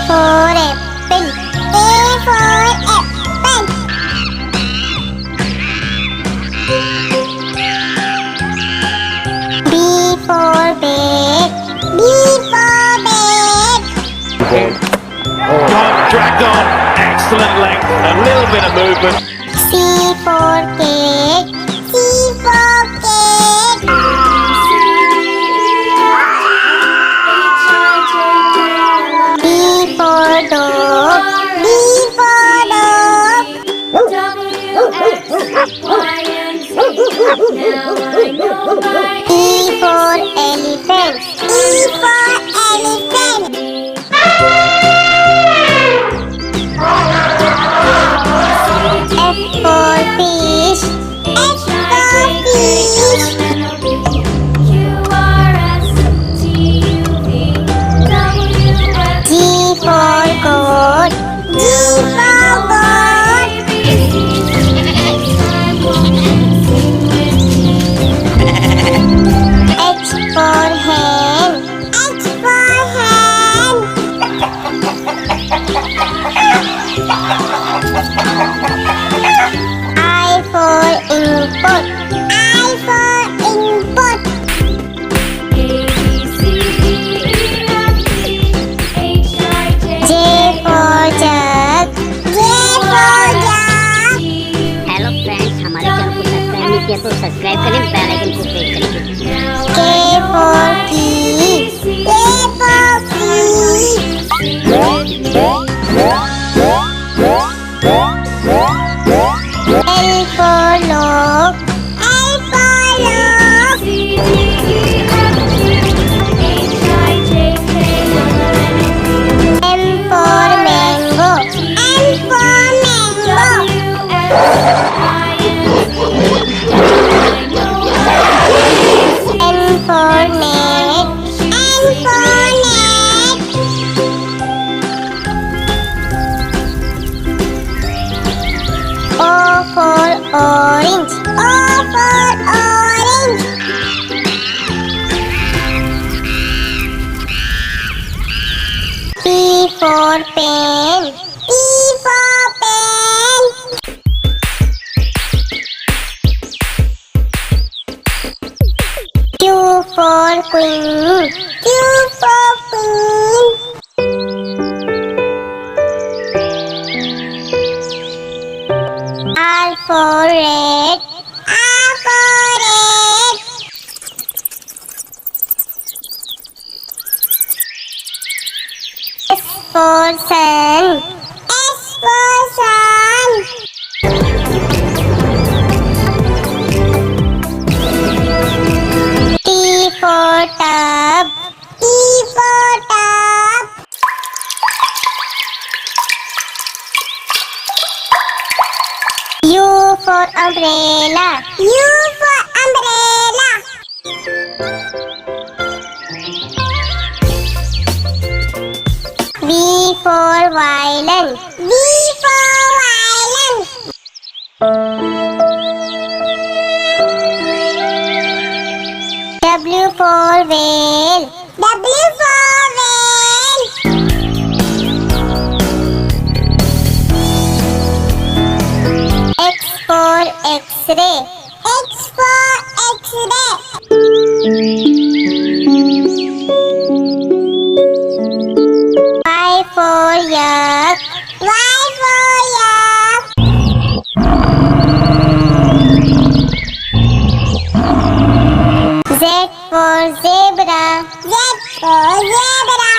for apple. A for apple. B for bed. B for bed. Dragged on, excellent length, a little bit of movement. C for cake. C for cake. D for dog. D for dog. E for elephant. E for elephant. F for fish. F for fish. G for goat. G for goat. H for hen. H for hen. I for input. I for input. J for jug. J for jug. Hello friends, हमारे channel को subscribe नहीं किया तो subscribe करें, bell icon को press करें। K for key. K for key. L for log. L for log. M for mango. M for mango. N for net. N for net. O for orange. O for orange. P for pen. P for pen. Q for queen. Q for queen. R for red. R for red. S for sun. S for sun. T for tub. T for tub. U for umbrella. U for umbrella. V for violin. V for violin. W for whale. W for whale. X for x-ray. X for x-ray. Y for yak. Y for yak. Z for zebra. Z for zebra.